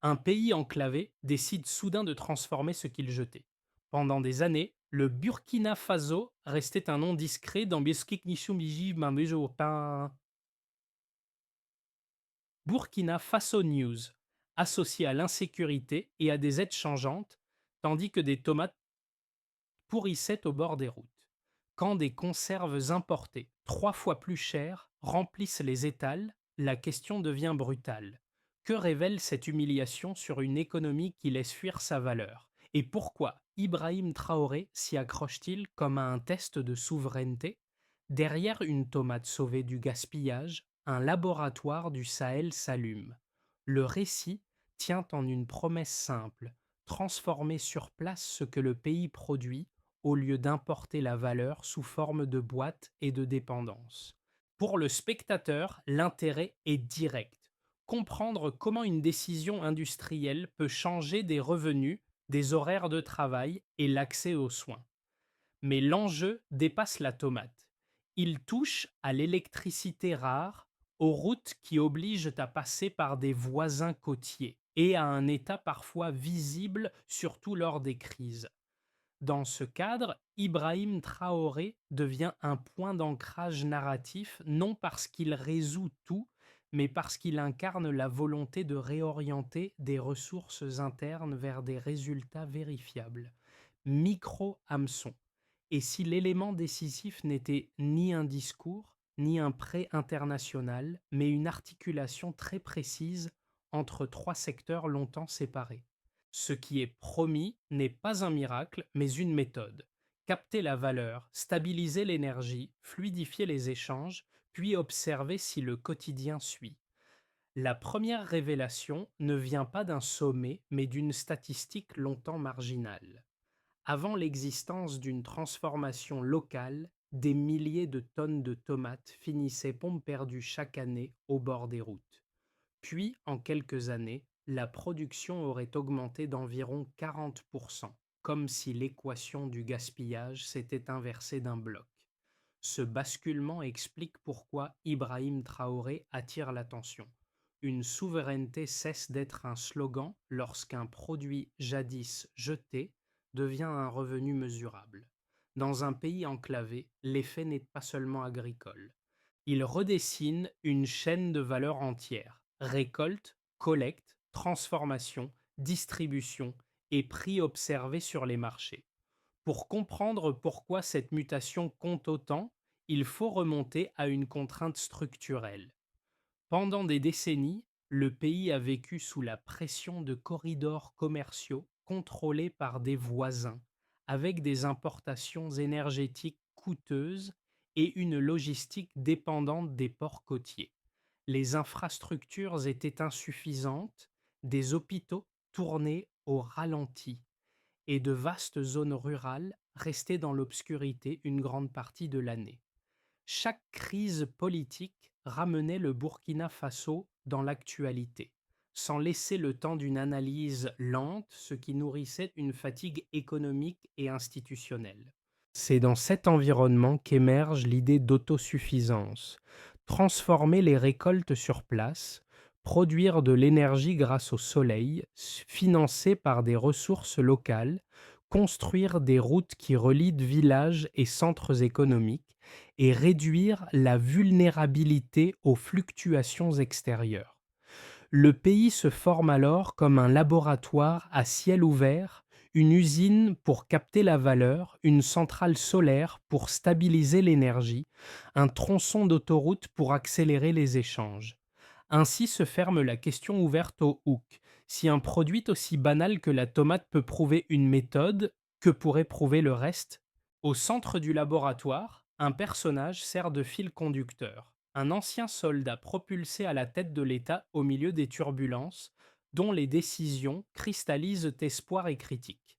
Un pays enclavé décide soudain de transformer ce qu'il jetait. Pendant des années, le Burkina Faso restait un nom discret dans Burkina Faso News, associé à l'insécurité et à des aides changeantes, tandis que des tomates pourrissaient au bord des routes. Quand des conserves importées, 3 fois plus chères, remplissent les étals, la question devient brutale. Que révèle cette humiliation sur une économie qui laisse fuir sa valeur? Et pourquoi Ibrahim Traoré s'y accroche-t-il comme à un test de souveraineté? Derrière une tomate sauvée du gaspillage, un laboratoire du Sahel s'allume. Le récit tient en une promesse simple: transformer sur place ce que le pays produit au lieu d'importer la valeur sous forme de boîtes et de dépendance. Pour le spectateur, l'intérêt est direct. Comprendre comment une décision industrielle peut changer des revenus, des horaires de travail et l'accès aux soins. Mais l'enjeu dépasse la tomate. Il touche à l'électricité rare, aux routes qui obligent à passer par des voisins côtiers et à un État parfois visible, surtout lors des crises. Dans ce cadre, Ibrahim Traoré devient un point d'ancrage narratif, non parce qu'il résout tout, mais parce qu'il incarne la volonté de réorienter des ressources internes vers des résultats vérifiables. Micro-hameçon. Et si l'élément décisif n'était ni un discours, ni un prêt international, mais une articulation très précise entre 3 secteurs longtemps séparés. Ce qui est promis n'est pas un miracle, mais une méthode. Capter la valeur, stabiliser l'énergie, fluidifier les échanges, puis observer si le quotidien suit. La première révélation ne vient pas d'un sommet, mais d'une statistique longtemps marginale. Avant l'existence d'une transformation locale, des milliers de tonnes de tomates finissaient pompe perdue chaque année au bord des routes. Puis, en quelques années, la production aurait augmenté d'environ 40%, comme si l'équation du gaspillage s'était inversée d'un bloc. Ce basculement explique pourquoi Ibrahim Traoré attire l'attention. Une souveraineté cesse d'être un slogan lorsqu'un produit jadis jeté devient un revenu mesurable. Dans un pays enclavé, l'effet n'est pas seulement agricole. Il redessine une chaîne de valeur entière: récolte, collecte, transformation, distribution et prix observé sur les marchés. Pour comprendre pourquoi cette mutation compte autant, il faut remonter à une contrainte structurelle. Pendant des décennies, le pays a vécu sous la pression de corridors commerciaux contrôlés par des voisins, avec des importations énergétiques coûteuses et une logistique dépendante des ports côtiers. Les infrastructures étaient insuffisantes, des hôpitaux tournaient au ralenti et de vastes zones rurales restaient dans l'obscurité une grande partie de l'année. Chaque crise politique ramenait le Burkina Faso dans l'actualité, sans laisser le temps d'une analyse lente, ce qui nourrissait une fatigue économique et institutionnelle. C'est dans cet environnement qu'émerge l'idée d'autosuffisance: transformer les récoltes sur place, produire de l'énergie grâce au soleil, financée par des ressources locales, construire des routes qui relient villages et centres économiques, et réduire la vulnérabilité aux fluctuations extérieures. Le pays se forme alors comme un laboratoire à ciel ouvert, une usine pour capter la valeur, une centrale solaire pour stabiliser l'énergie, un tronçon d'autoroute pour accélérer les échanges. Ainsi se ferme la question ouverte au hook. Si un produit aussi banal que la tomate peut prouver une méthode, que pourrait prouver le reste? Au centre du laboratoire, un personnage sert de fil conducteur: un ancien soldat propulsé à la tête de l'État au milieu des turbulences, dont les décisions cristallisent espoir et critique.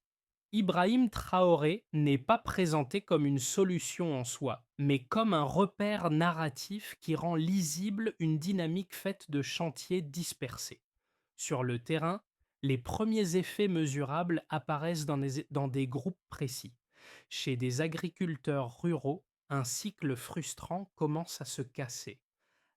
Ibrahim Traoré n'est pas présenté comme une solution en soi, mais comme un repère narratif qui rend lisible une dynamique faite de chantiers dispersés. Sur le terrain, les premiers effets mesurables apparaissent dans des groupes précis. Chez des agriculteurs ruraux, un cycle frustrant commence à se casser.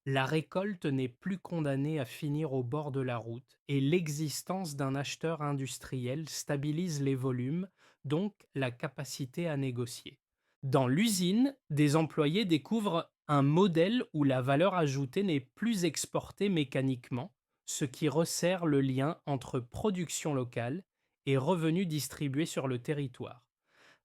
La récolte n'est plus condamnée à finir au bord de la route et l'existence d'un acheteur industriel stabilise les volumes, donc la capacité à négocier. Dans l'usine, des employés découvrent un modèle où la valeur ajoutée n'est plus exportée mécaniquement, ce qui resserre le lien entre production locale et revenus distribués sur le territoire.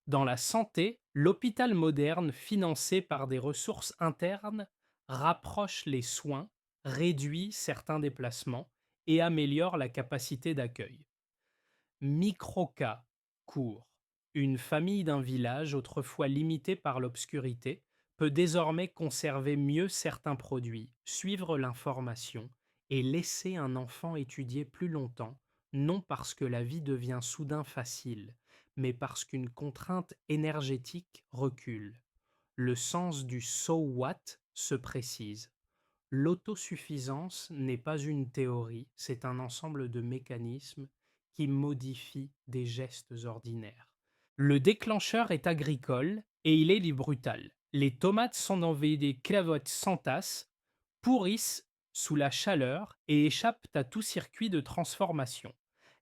Dans la santé, l'hôpital moderne, financé par des ressources internes, rapproche les soins, réduit certains déplacements et améliore la capacité d'accueil. Microca court. Une famille d'un village, autrefois limitée par l'obscurité, peut désormais conserver mieux certains produits, suivre l'information et laisser un enfant étudier plus longtemps, non parce que la vie devient soudain facile, mais parce qu'une contrainte énergétique recule. Le sens du so what se précise. L'autosuffisance n'est pas une théorie, c'est un ensemble de mécanismes qui modifient des gestes ordinaires. Le déclencheur est agricole et il est brutal. Les tomates sont dans des clavottes sans tasse, pourrissent sous la chaleur et échappent à tout circuit de transformation.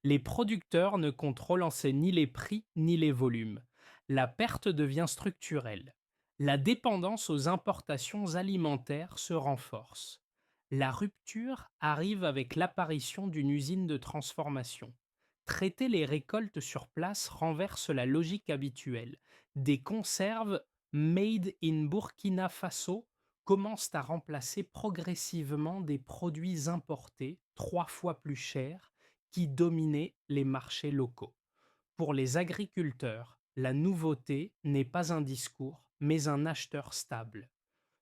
Les producteurs ne contrôlent en sait ni les prix ni les volumes. La perte devient structurelle. La dépendance aux importations alimentaires se renforce. La rupture arrive avec l'apparition d'une usine de transformation. Traiter les récoltes sur place renverse la logique habituelle. Des conserves made in Burkina Faso commencent à remplacer progressivement des produits importés 3 fois plus chers qui dominaient les marchés locaux. Pour les agriculteurs, la nouveauté n'est pas un discours, mais un acheteur stable.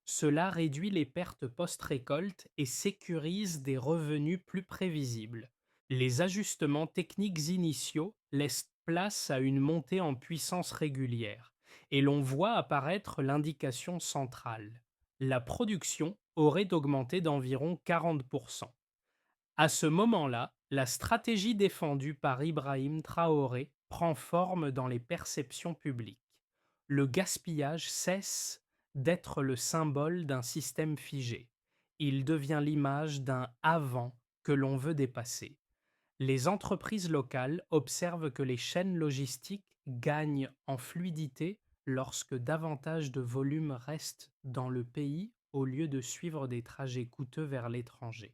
Cela réduit les pertes post-récolte et sécurise des revenus plus prévisibles. Les ajustements techniques initiaux laissent place à une montée en puissance régulière, et l'on voit apparaître l'indication centrale. La production aurait augmenté d'environ 40%. À ce moment-là, la stratégie défendue par Ibrahim Traoré prend forme dans les perceptions publiques. Le gaspillage cesse d'être le symbole d'un système figé. Il devient l'image d'un avant que l'on veut dépasser. Les entreprises locales observent que les chaînes logistiques gagnent en fluidité lorsque davantage de volume reste dans le pays au lieu de suivre des trajets coûteux vers l'étranger.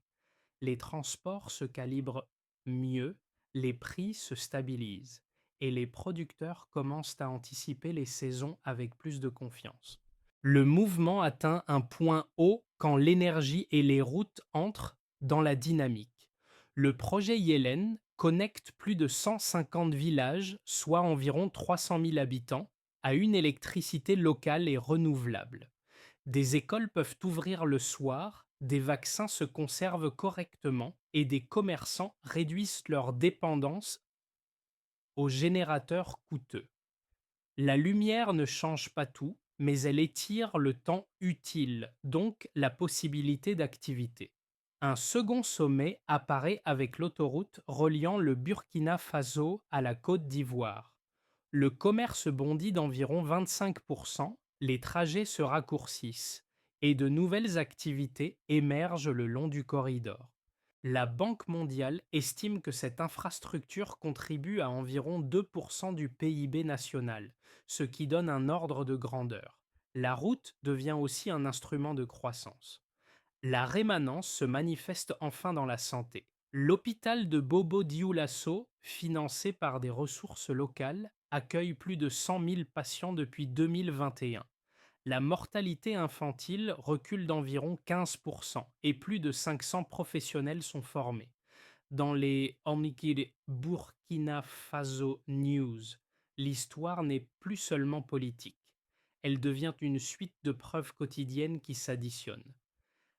Les transports se calibrent mieux, les prix se stabilisent et les producteurs commencent à anticiper les saisons avec plus de confiance. Le mouvement atteint un point haut quand l'énergie et les routes entrent dans la dynamique. Le projet Yellen connecte plus de 150 villages, soit environ 300 000 habitants, à une électricité locale et renouvelable. Des écoles peuvent ouvrir le soir, des vaccins se conservent correctement et des commerçants réduisent leur dépendance aux générateurs coûteux. La lumière ne change pas tout, mais elle étire le temps utile, donc la possibilité d'activité. Un second sommet apparaît avec l'autoroute reliant le Burkina Faso à la Côte d'Ivoire. Le commerce bondit d'environ 25%, les trajets se raccourcissent et de nouvelles activités émergent le long du corridor. La Banque mondiale estime que cette infrastructure contribue à environ 2% du PIB national, ce qui donne un ordre de grandeur. La route devient aussi un instrument de croissance. La rémanence se manifeste enfin dans la santé. L'hôpital de Bobo Dioulasso, financé par des ressources locales, accueille plus de 100 000 patients depuis 2021. La mortalité infantile recule d'environ 15% et plus de 500 professionnels sont formés. Dans les Omnikid Burkina Faso News, l'histoire n'est plus seulement politique. Elle devient une suite de preuves quotidiennes qui s'additionnent.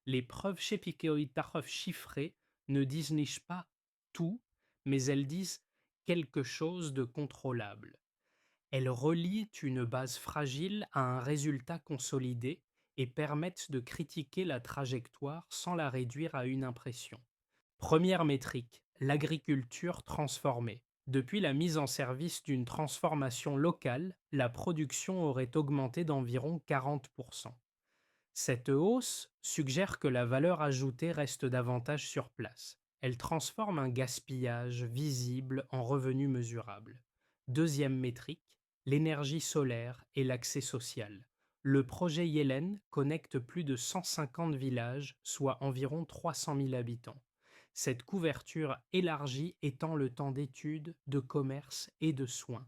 Les preuves Shepikoi-Tarof chiffrées ne disent pas tout, mais elles disent quelque chose de contrôlable. Elles relient une base fragile à un résultat consolidé et permettent de critiquer la trajectoire sans la réduire à une impression. Première métrique, l'agriculture transformée. Depuis la mise en service d'une transformation locale, la production aurait augmenté d'environ 40%. Cette hausse suggère que la valeur ajoutée reste davantage sur place. Elle transforme un gaspillage visible en revenu mesurable. Deuxième métrique, l'énergie solaire et l'accès social. Le projet Yellen connecte plus de 150 villages, soit environ 300 000 habitants. Cette couverture élargie étend le temps d'études, de commerce et de soins.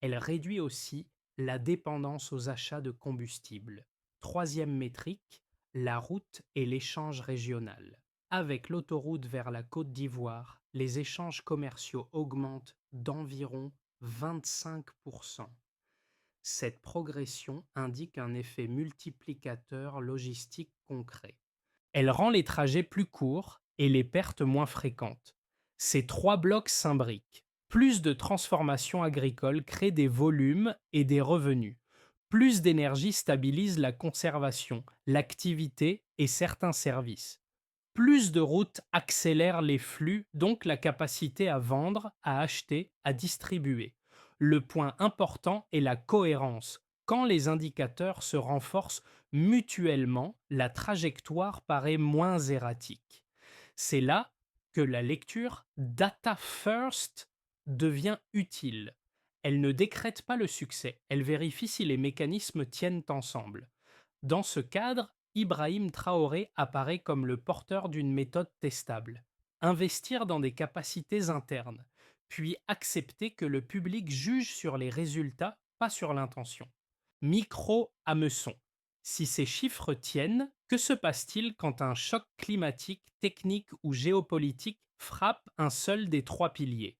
Elle réduit aussi la dépendance aux achats de combustibles. Troisième métrique, la route et l'échange régional. Avec l'autoroute vers la Côte d'Ivoire, les échanges commerciaux augmentent d'environ 25%. Cette progression indique un effet multiplicateur logistique concret. Elle rend les trajets plus courts et les pertes moins fréquentes. Ces trois blocs s'imbriquent. Plus de transformations agricoles créent des volumes et des revenus. Plus d'énergie stabilise la conservation, l'activité et certains services. Plus de routes accélèrent les flux, donc la capacité à vendre, à acheter, à distribuer. Le point important est la cohérence. Quand les indicateurs se renforcent mutuellement, la trajectoire paraît moins erratique. C'est là que la lecture data first devient utile. Elle ne décrète pas le succès, elle vérifie si les mécanismes tiennent ensemble. Dans ce cadre, Ibrahim Traoré apparaît comme le porteur d'une méthode testable. Investir dans des capacités internes, puis accepter que le public juge sur les résultats, pas sur l'intention. Micro-hameçon. Si ces chiffres tiennent, que se passe-t-il quand un choc climatique, technique ou géopolitique frappe un seul des trois piliers?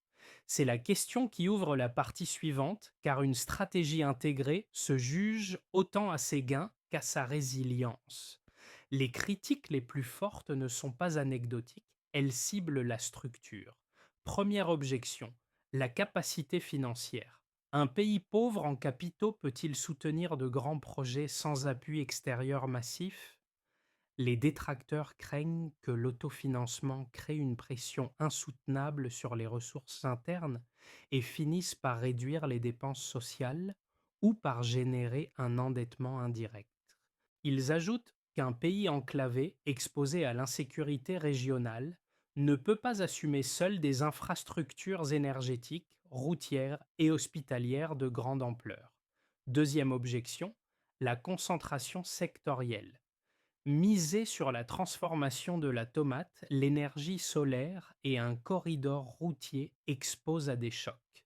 C'est la question qui ouvre la partie suivante, car une stratégie intégrée se juge autant à ses gains qu'à sa résilience. Les critiques les plus fortes ne sont pas anecdotiques, elles ciblent la structure. Première objection, la capacité financière. Un pays pauvre en capitaux peut-il soutenir de grands projets sans appui extérieur massif? Les détracteurs craignent que l'autofinancement crée une pression insoutenable sur les ressources internes et finisse par réduire les dépenses sociales ou par générer un endettement indirect. Ils ajoutent qu'un pays enclavé, exposé à l'insécurité régionale, ne peut pas assumer seul des infrastructures énergétiques, routières et hospitalières de grande ampleur. Deuxième objection, la concentration sectorielle. Miser sur la transformation de la tomate, l'énergie solaire et un corridor routier expose à des chocs.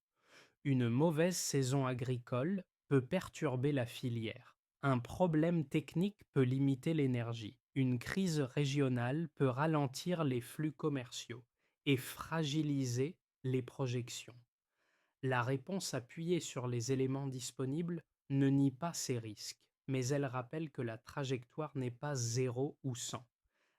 Une mauvaise saison agricole peut perturber la filière. Un problème technique peut limiter l'énergie. Une crise régionale peut ralentir les flux commerciaux et fragiliser les projections. La réponse appuyée sur les éléments disponibles ne nie pas ces risques, mais elle rappelle que la trajectoire n'est pas 0 ou 100.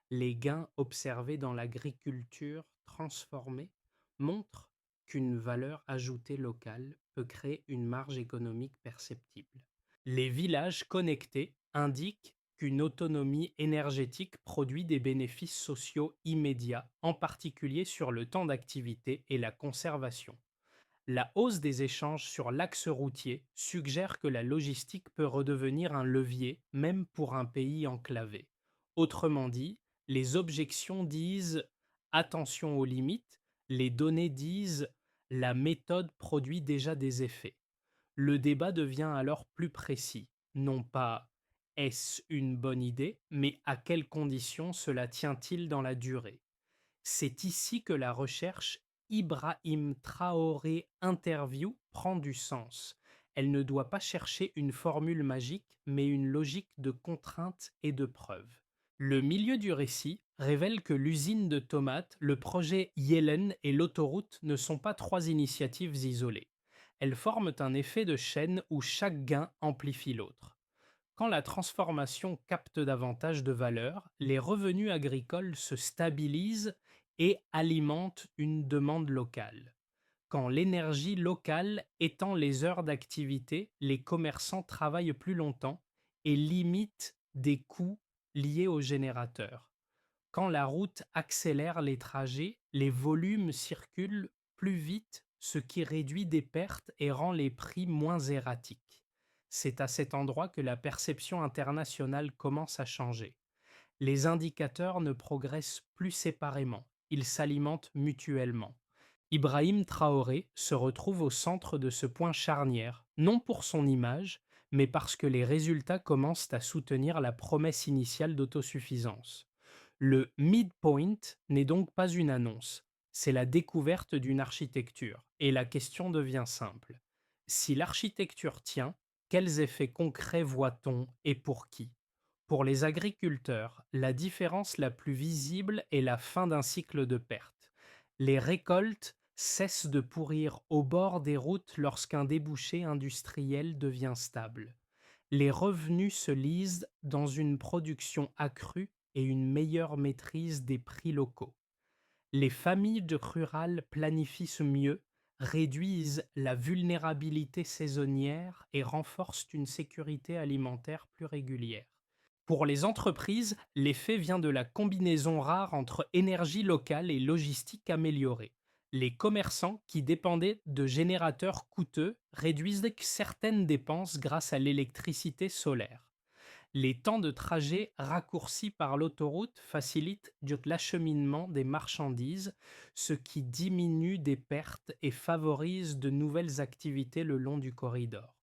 Les gains observés dans l'agriculture transformée montrent qu'une valeur ajoutée locale peut créer une marge économique perceptible. Les villages connectés indiquent qu'une autonomie énergétique produit des bénéfices sociaux immédiats, en particulier sur le temps d'activité et la conservation. La hausse des échanges sur l'axe routier suggère que la logistique peut redevenir un levier, même pour un pays enclavé. Autrement dit, les objections disent attention aux limites, les données disent la méthode produit déjà des effets. Le débat devient alors plus précis, non pas est-ce une bonne idée, mais à quelles conditions cela tient-il dans la durée. C'est ici que la recherche Ibrahim Traoré interview prend du sens. Elle ne doit pas chercher une formule magique, mais une logique de contraintes et de preuves. Le milieu du récit révèle que l'usine de tomates, le projet Yellen et l'autoroute ne sont pas trois initiatives isolées. Elles forment un effet de chaîne où chaque gain amplifie l'autre. Quand la transformation capte davantage de valeur, les revenus agricoles se stabilisent et alimentent une demande locale. Quand l'énergie locale étend les heures d'activité, les commerçants travaillent plus longtemps et limitent des coûts liés aux générateurs. Quand la route accélère les trajets, les volumes circulent plus vite, ce qui réduit des pertes et rend les prix moins erratiques. C'est à cet endroit que la perception internationale commence à changer. Les indicateurs ne progressent plus séparément, ils s'alimentent mutuellement. Ibrahim Traoré se retrouve au centre de ce point charnière, non pour son image, mais parce que les résultats commencent à soutenir la promesse initiale d'autosuffisance. Le midpoint n'est donc pas une annonce, c'est la découverte d'une architecture, et la question devient simple. Si l'architecture tient, quels effets concrets voit-on et pour qui? Pour les agriculteurs, la différence la plus visible est la fin d'un cycle de perte. Les récoltes cessent de pourrir au bord des routes lorsqu'un débouché industriel devient stable. Les revenus se lisent dans une production accrue et une meilleure maîtrise des prix locaux. Les familles rurales planifient mieux, réduisent la vulnérabilité saisonnière et renforcent une sécurité alimentaire plus régulière. Pour les entreprises, l'effet vient de la combinaison rare entre énergie locale et logistique améliorée. Les commerçants qui dépendaient de générateurs coûteux réduisent certaines dépenses grâce à l'électricité solaire. Les temps de trajet raccourcis par l'autoroute facilitent l'acheminement des marchandises, ce qui diminue des pertes et favorise de nouvelles activités le long du corridor.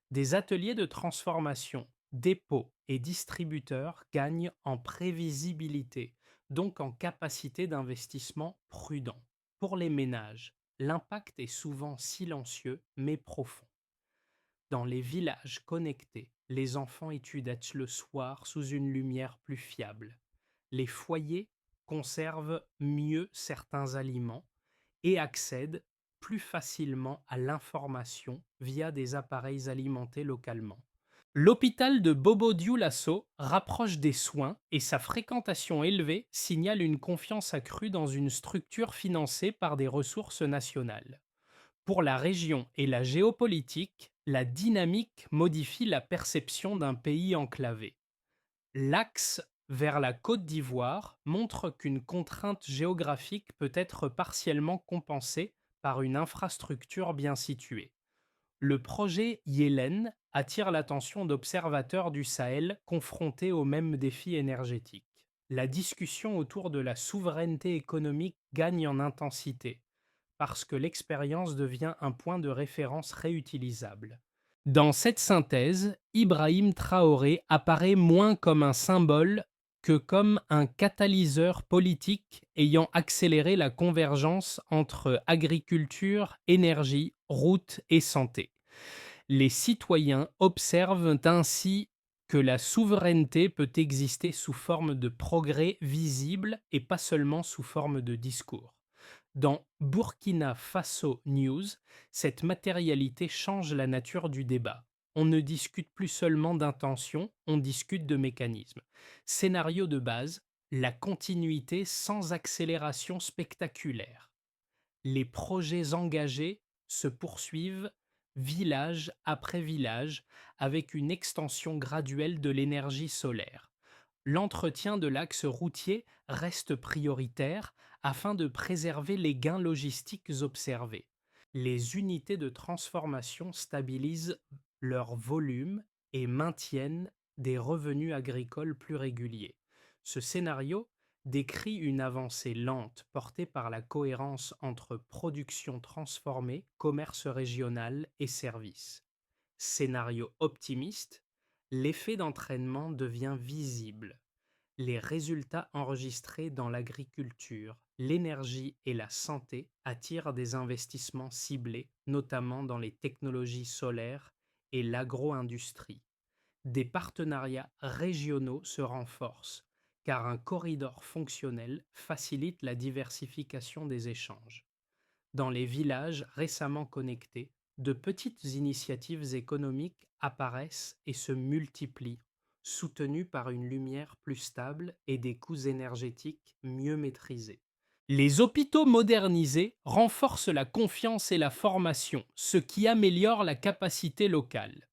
Des ateliers de transformation, dépôts et distributeurs gagnent en prévisibilité, donc en capacité d'investissement prudent. Pour les ménages, l'impact est souvent silencieux mais profond. Dans les villages connectés, les enfants étudient le soir sous une lumière plus fiable. Les foyers conservent mieux certains aliments et accèdent plus facilement à l'information via des appareils alimentés localement. L'hôpital de Bobo-Dioulasso rapproche des soins et sa fréquentation élevée signale une confiance accrue dans une structure financée par des ressources nationales. Pour la région et la géopolitique, la dynamique modifie la perception d'un pays enclavé. L'axe vers la Côte d'Ivoire montre qu'une contrainte géographique peut être partiellement compensée par une infrastructure bien située. Le projet Yélen attire l'attention d'observateurs du Sahel confrontés aux mêmes défis énergétiques. La discussion autour de la souveraineté économique gagne en intensité parce que l'expérience devient un point de référence réutilisable. Dans cette synthèse, Ibrahim Traoré apparaît moins comme un symbole que comme un catalyseur politique ayant accéléré la convergence entre agriculture, énergie, route et santé. Les citoyens observent ainsi que la souveraineté peut exister sous forme de progrès visible et pas seulement sous forme de discours. Dans Burkina Faso News, cette matérialité change la nature du débat. On ne discute plus seulement d'intention, on discute de mécanismes. Scénario de base, la continuité sans accélération spectaculaire. Les projets engagés se poursuivent village après village avec une extension graduelle de l'énergie solaire. L'entretien de l'axe routier reste prioritaire afin de préserver les gains logistiques observés. Les unités de transformation stabilisent leur volume et maintiennent des revenus agricoles plus réguliers. Ce scénario décrit une avancée lente portée par la cohérence entre production transformée, commerce régional et services. Scénario optimiste, l'effet d'entraînement devient visible. Les résultats enregistrés dans l'agriculture, l'énergie et la santé attirent des investissements ciblés, notamment dans les technologies solaires et l'agro-industrie. Des partenariats régionaux se renforcent, car un corridor fonctionnel facilite la diversification des échanges. Dans les villages récemment connectés, de petites initiatives économiques apparaissent et se multiplient, soutenues par une lumière plus stable et des coûts énergétiques mieux maîtrisés. Les hôpitaux modernisés renforcent la confiance et la formation, ce qui améliore la capacité locale.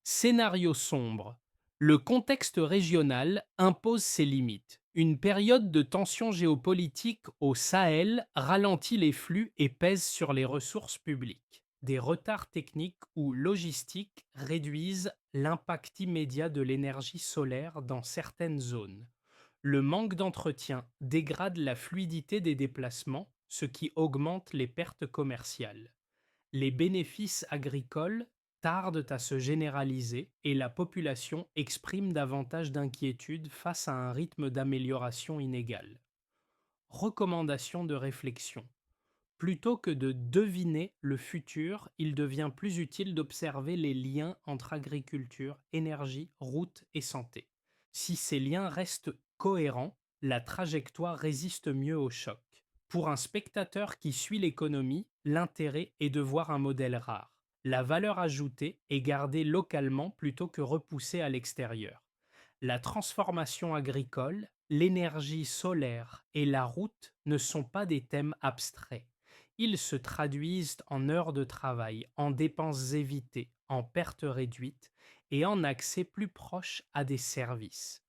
Scénario sombre. Le contexte régional impose ses limites. Une période de tension géopolitique au Sahel ralentit les flux et pèse sur les ressources publiques. Des retards techniques ou logistiques réduisent l'impact immédiat de l'énergie solaire dans certaines zones. Le manque d'entretien dégrade la fluidité des déplacements, ce qui augmente les pertes commerciales. Les bénéfices agricoles tardent à se généraliser et la population exprime davantage d'inquiétude face à un rythme d'amélioration inégal. Recommandation de réflexion. Plutôt que de deviner le futur, il devient plus utile d'observer les liens entre agriculture, énergie, route et santé. Si ces liens restent cohérents, la trajectoire résiste mieux au choc. Pour un spectateur qui suit l'économie, l'intérêt est de voir un modèle rare. La valeur ajoutée est gardée localement plutôt que repoussée à l'extérieur. La transformation agricole, l'énergie solaire et la route ne sont pas des thèmes abstraits. Ils se traduisent en heures de travail, en dépenses évitées, en pertes réduites et en accès plus proche à des services.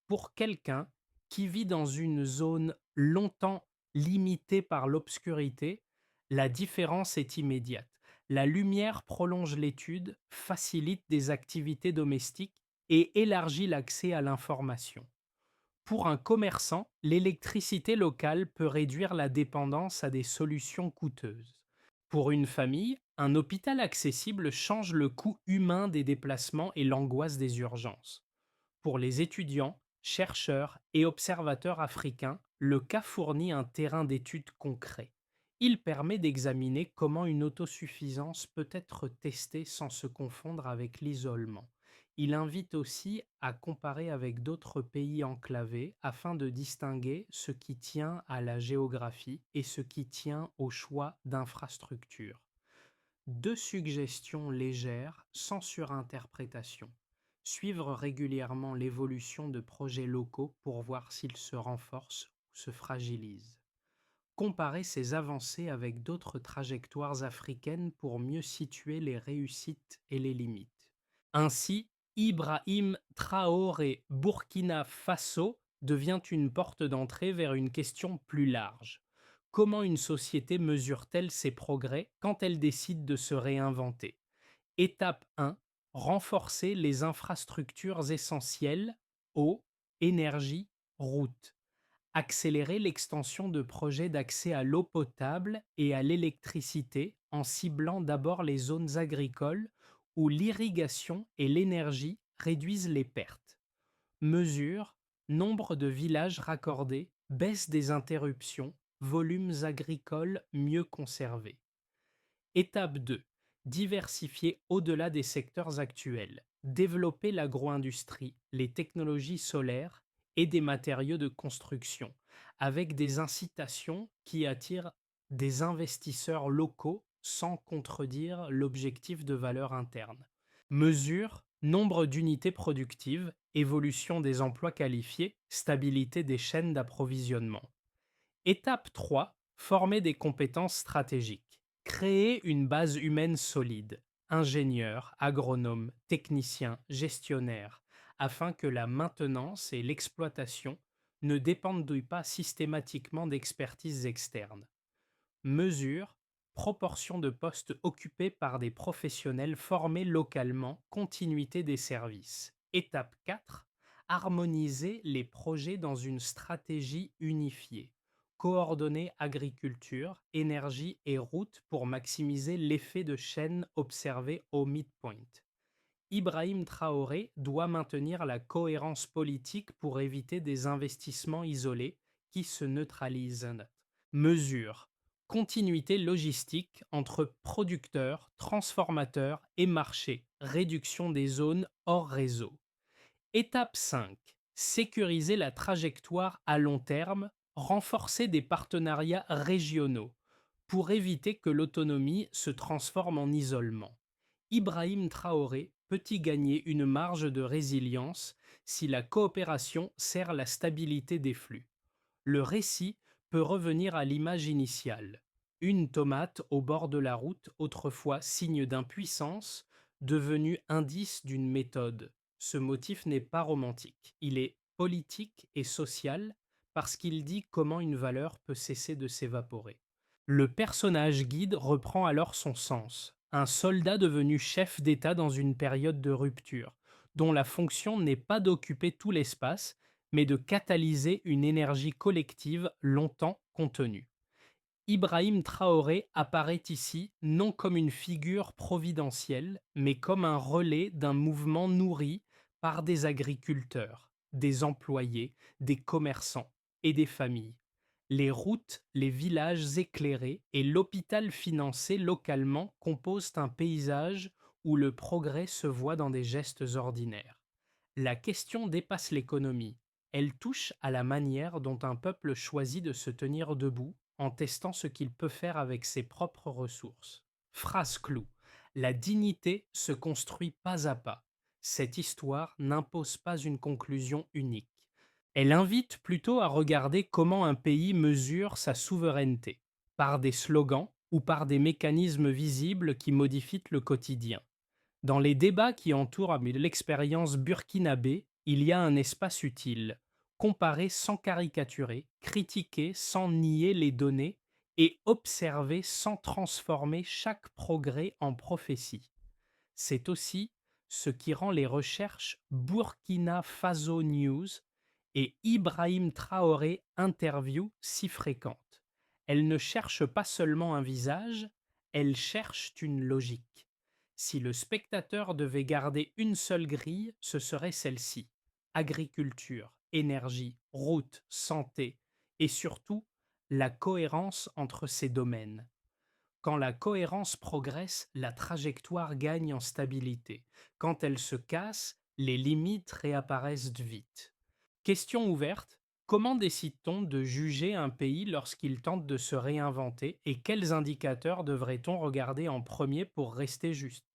Pour quelqu'un qui vit dans une zone longtemps limitée par l'obscurité, la différence est immédiate. La lumière prolonge l'étude, facilite des activités domestiques et élargit l'accès à l'information. Pour un commerçant, l'électricité locale peut réduire la dépendance à des solutions coûteuses. Pour une famille, un hôpital accessible change le coût humain des déplacements et l'angoisse des urgences. Pour les étudiants, chercheurs et observateurs africains, le cas fournit un terrain d'étude concret. Il permet d'examiner comment une autosuffisance peut être testée sans se confondre avec l'isolement. Il invite aussi à comparer avec d'autres pays enclavés afin de distinguer ce qui tient à la géographie et ce qui tient au choix d'infrastructures. Deux suggestions légères, sans surinterprétation. Suivre régulièrement l'évolution de projets locaux pour voir s'ils se renforcent ou se fragilisent. Comparer ces avancées avec d'autres trajectoires africaines pour mieux situer les réussites et les limites. Ainsi, Ibrahim Traoré Burkina Faso devient une porte d'entrée vers une question plus large. Comment une société mesure-t-elle ses progrès quand elle décide de se réinventer? Étape 1. Renforcer les infrastructures essentielles, eau, énergie, route. Accélérer l'extension de projets d'accès à l'eau potable et à l'électricité en ciblant d'abord les zones agricoles où l'irrigation et l'énergie réduisent les pertes. Mesure, nombre de villages raccordés, baisse des interruptions, volumes agricoles mieux conservés. Étape 2. Diversifier au-delà des secteurs actuels. Développer l'agro-industrie, les technologies solaires et des matériaux de construction, avec des incitations qui attirent des investisseurs locaux sans contredire l'objectif de valeur interne. Mesure, nombre d'unités productives, évolution des emplois qualifiés, stabilité des chaînes d'approvisionnement. Étape 3. Former des compétences stratégiques. Créer une base humaine solide, ingénieurs, agronomes, techniciens, gestionnaires, afin que la maintenance et l'exploitation ne dépendent pas systématiquement d'expertises externes. Mesure, proportion de postes occupés par des professionnels formés localement, continuité des services. Étape 4. Harmoniser les projets dans une stratégie unifiée. Coordonner agriculture, énergie et route pour maximiser l'effet de chaîne observé au midpoint. Ibrahim Traoré doit maintenir la cohérence politique pour éviter des investissements isolés qui se neutralisent. Mesure. Continuité logistique entre producteurs, transformateurs et marchés. Réduction des zones hors réseau. Étape 5. Sécuriser la trajectoire à long terme, renforcer des partenariats régionaux pour éviter que l'autonomie se transforme en isolement. Ibrahim Traoré peut y gagner une marge de résilience si la coopération sert la stabilité des flux. Le récit peut revenir à l'image initiale. Une tomate au bord de la route, autrefois signe d'impuissance, devenue indice d'une méthode. Ce motif n'est pas romantique, il est politique et social parce qu'il dit comment une valeur peut cesser de s'évaporer. Le personnage guide reprend alors son sens, un soldat devenu chef d'État dans une période de rupture, dont la fonction n'est pas d'occuper tout l'espace, mais de catalyser une énergie collective longtemps contenue. Ibrahim Traoré apparaît ici non comme une figure providentielle, mais comme un relais d'un mouvement nourri par des agriculteurs, des employés, des commerçants et des familles. Les routes, les villages éclairés et l'hôpital financé localement composent un paysage où le progrès se voit dans des gestes ordinaires. La question dépasse l'économie. Elle touche à la manière dont un peuple choisit de se tenir debout en testant ce qu'il peut faire avec ses propres ressources. Phrase clou. La dignité se construit pas à pas. Cette histoire n'impose pas une conclusion unique. Elle invite plutôt à regarder comment un pays mesure sa souveraineté, par des slogans ou par des mécanismes visibles qui modifient le quotidien. Dans les débats qui entourent l'expérience burkinabé, il y a un espace utile. Comparer sans caricaturer, critiquer sans nier les données et observer sans transformer chaque progrès en prophétie. C'est aussi ce qui rend les recherches Burkina Faso News et Ibrahim Traoré Interview si fréquentes. Elles ne cherchent pas seulement un visage, elles cherchent une logique. Si le spectateur devait garder une seule grille, ce serait celle-ci. Agriculture, énergie, route, santé et surtout la cohérence entre ces domaines. Quand la cohérence progresse, la trajectoire gagne en stabilité. Quand elle se casse, les limites réapparaissent vite. Question ouverte, comment décide-t-on de juger un pays lorsqu'il tente de se réinventer et quels indicateurs devrait-on regarder en premier pour rester juste?